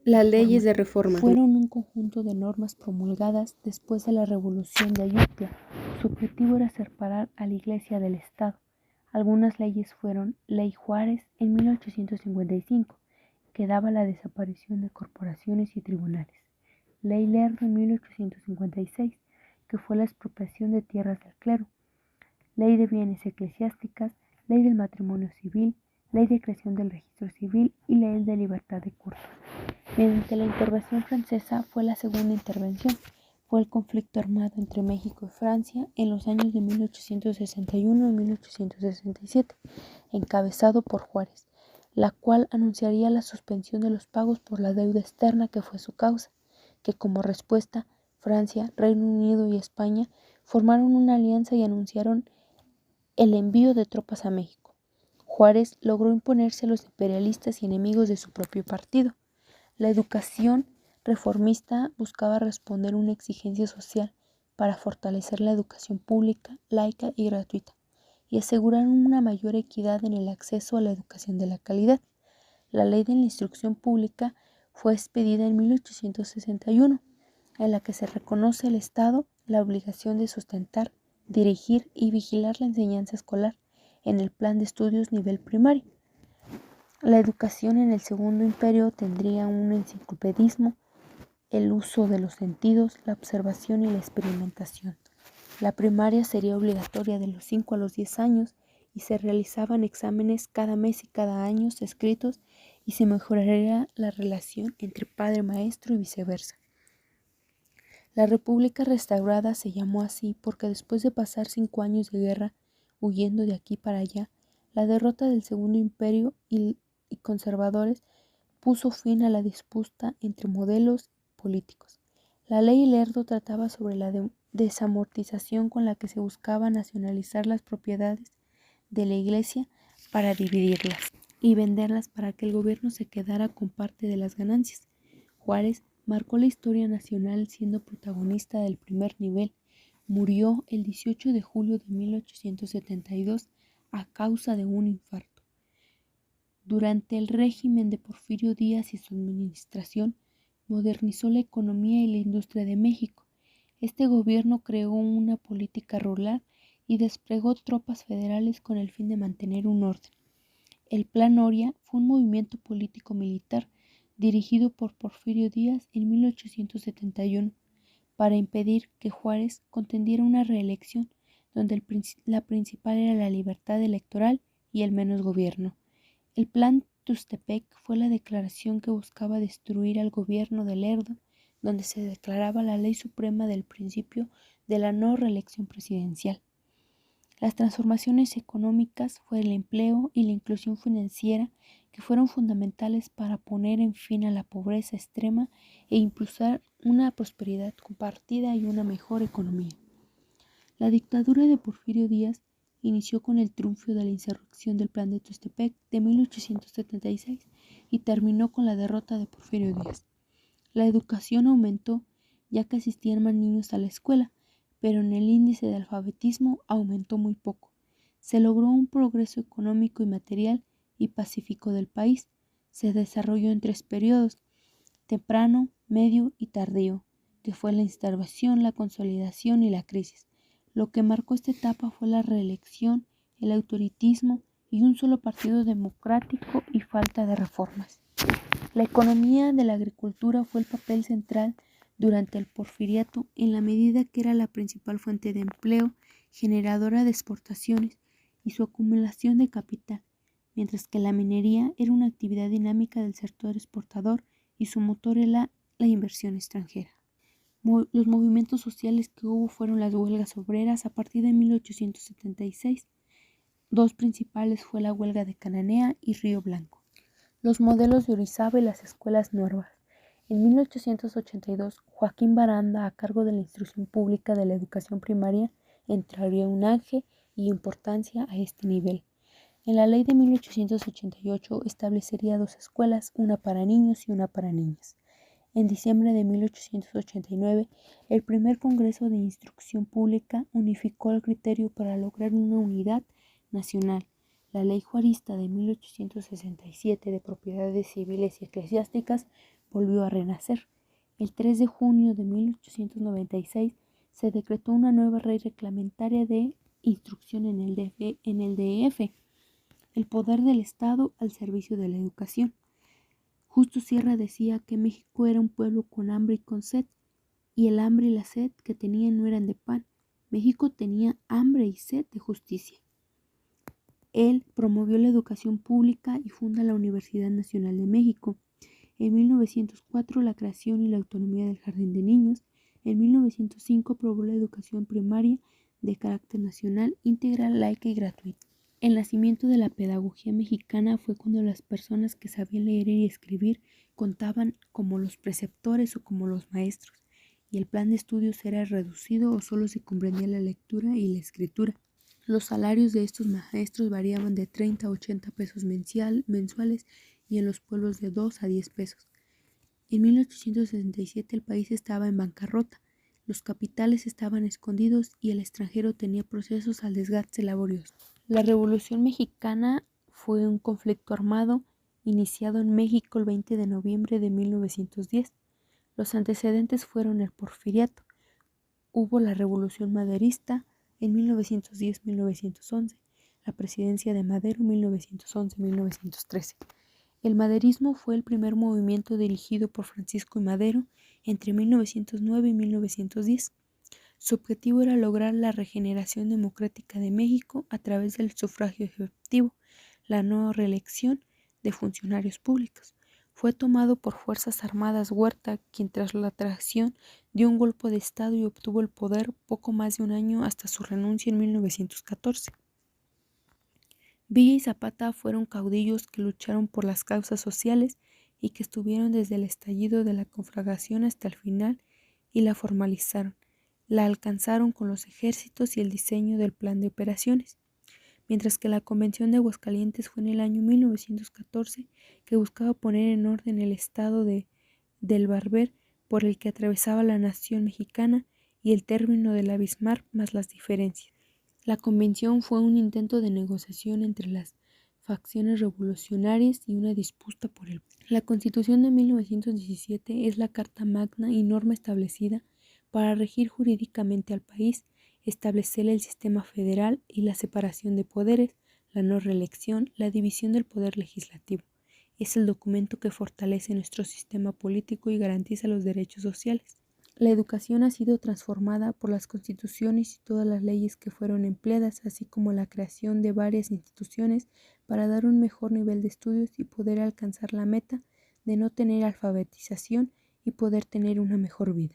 Las leyes de reforma fueron un conjunto de normas promulgadas después de la Revolución de Ayutla. Su objetivo era separar a la Iglesia del Estado. Algunas leyes fueron Ley Juárez en 1855, que daba la desaparición de corporaciones y tribunales. Ley Lerdo en 1856, que fue la expropiación de tierras del clero. Ley de bienes eclesiásticas, Ley del matrimonio civil, Ley de creación del registro civil y Ley de libertad de culto. Mediante la intervención francesa fue la segunda intervención. Fue el conflicto armado entre México y Francia en los años de 1861 y 1867, encabezado por Juárez, la cual anunciaría la suspensión de los pagos por la deuda externa que fue su causa, que como respuesta Francia, Reino Unido y España formaron una alianza y anunciaron el envío de tropas a México. Juárez logró imponerse a los imperialistas y enemigos de su propio partido. La educación reformista buscaba responder a una exigencia social para fortalecer la educación pública, laica y gratuita, y asegurar una mayor equidad en el acceso a la educación de la calidad. La Ley de la Instrucción Pública fue expedida en 1861, en la que se reconoce al Estado la obligación de sustentar, dirigir y vigilar la enseñanza escolar en el plan de estudios nivel primario. La educación en el Segundo Imperio tendría un enciclopedismo, el uso de los sentidos, la observación y la experimentación. La primaria sería obligatoria de los 5 a los 10 años y se realizaban exámenes cada mes y cada año escritos y se mejoraría la relación entre padre-maestro y viceversa. La República restaurada se llamó así porque después de pasar 5 años de guerra, huyendo de aquí para allá, la derrota del Segundo Imperio y conservadores puso fin a la disputa entre modelos políticos. La ley Lerdo trataba sobre la desamortización con la que se buscaba nacionalizar las propiedades de la Iglesia para dividirlas y venderlas para que el gobierno se quedara con parte de las ganancias. Juárez marcó la historia nacional siendo protagonista del primer nivel. Murió el 18 de julio de 1872 a causa de un infarto. Durante el régimen de Porfirio Díaz y su administración, modernizó la economía y la industria de México. Este gobierno creó una política rural y desplegó tropas federales con el fin de mantener un orden. El Plan Oria fue un movimiento político-militar dirigido por Porfirio Díaz en 1871 para impedir que Juárez contendiera una reelección donde la principal era la libertad electoral y el menos gobierno. El Plan Tuxtepec fue la declaración que buscaba destruir al gobierno de Lerdo, donde se declaraba la ley suprema del principio de la no reelección presidencial. Las transformaciones económicas fue el empleo y la inclusión financiera que fueron fundamentales para poner en fin a la pobreza extrema e impulsar una prosperidad compartida y una mejor economía. La dictadura de Porfirio Díaz inició con el triunfo de la insurrección del Plan de Tuxtepec de 1876 y terminó con la derrota de Porfirio Díaz. La educación aumentó ya que asistían más niños a la escuela, pero en el índice de alfabetismo aumentó muy poco. Se logró un progreso económico y material y pacífico del país. Se desarrolló en 3 periodos, temprano, medio y tardío, que fue la instauración, la consolidación y la crisis. Lo que marcó esta etapa fue la reelección, el autoritarismo y un solo partido democrático y falta de reformas. La economía de la agricultura fue el papel central durante el porfiriato en la medida que era la principal fuente de empleo, generadora de exportaciones y su acumulación de capital, mientras que la minería era una actividad dinámica del sector exportador y su motor era la inversión extranjera. Los movimientos sociales que hubo fueron las huelgas obreras a partir de 1876. 2 principales fue la huelga de Cananea y Río Blanco. Los modelos de Orizaba y las escuelas nuevas. En 1882, Joaquín Baranda, a cargo de la instrucción pública de la educación primaria, entraría un auge y importancia a este nivel. En la ley de 1888 establecería 2 escuelas, una para niños y una para niñas. En diciembre de 1889, el primer Congreso de Instrucción Pública unificó el criterio para lograr una unidad nacional. La Ley Juarista de 1867 de propiedades civiles y eclesiásticas volvió a renacer. El 3 de junio de 1896 se decretó una nueva ley reglamentaria de instrucción en el DF, el poder del Estado al servicio de la educación. Justo Sierra decía que México era un pueblo con hambre y con sed, y el hambre y la sed que tenían no eran de pan. México tenía hambre y sed de justicia. Él promovió la educación pública y funda la Universidad Nacional de México. En 1904 la creación y la autonomía del Jardín de Niños. En 1905 aprobó la educación primaria de carácter nacional, integral, laica y gratuita. El nacimiento de la pedagogía mexicana fue cuando las personas que sabían leer y escribir contaban como los preceptores o como los maestros, y el plan de estudios era reducido o solo se comprendía la lectura y la escritura. Los salarios de estos maestros variaban de 30 a 80 pesos mensuales y en los pueblos de 2 a 10 pesos. En 1867 el país estaba en bancarrota, los capitales estaban escondidos y el extranjero tenía procesos al desgaste laborioso. La Revolución Mexicana fue un conflicto armado iniciado en México el 20 de noviembre de 1910. Los antecedentes fueron el Porfiriato. Hubo la Revolución Maderista en 1910-1911, la presidencia de Madero 1911-1913. El maderismo fue el primer movimiento dirigido por Francisco I. Madero entre 1909 y 1910. Su objetivo era lograr la regeneración democrática de México a través del sufragio efectivo, la no reelección de funcionarios públicos. Fue tomado por Fuerzas Armadas Huerta, quien tras la traición dio un golpe de Estado y obtuvo el poder poco más de un año hasta su renuncia en 1914. Villa y Zapata fueron caudillos que lucharon por las causas sociales y que estuvieron desde el estallido de la conflagración hasta el final y la formalizaron. La alcanzaron con los ejércitos y el diseño del plan de operaciones, mientras que la Convención de Aguascalientes fue en el año 1914 que buscaba poner en orden el estado del Barber por el que atravesaba la nación mexicana y el término de la Bismarck más las diferencias. La convención fue un intento de negociación entre las facciones revolucionarias y una disputa por el poder. La Constitución de 1917 es la carta magna y norma establecida para regir jurídicamente al país, establecer el sistema federal y la separación de poderes, la no reelección, la división del poder legislativo. Es el documento que fortalece nuestro sistema político y garantiza los derechos sociales. La educación ha sido transformada por las constituciones y todas las leyes que fueron empleadas, así como la creación de varias instituciones para dar un mejor nivel de estudios y poder alcanzar la meta de no tener alfabetización y poder tener una mejor vida.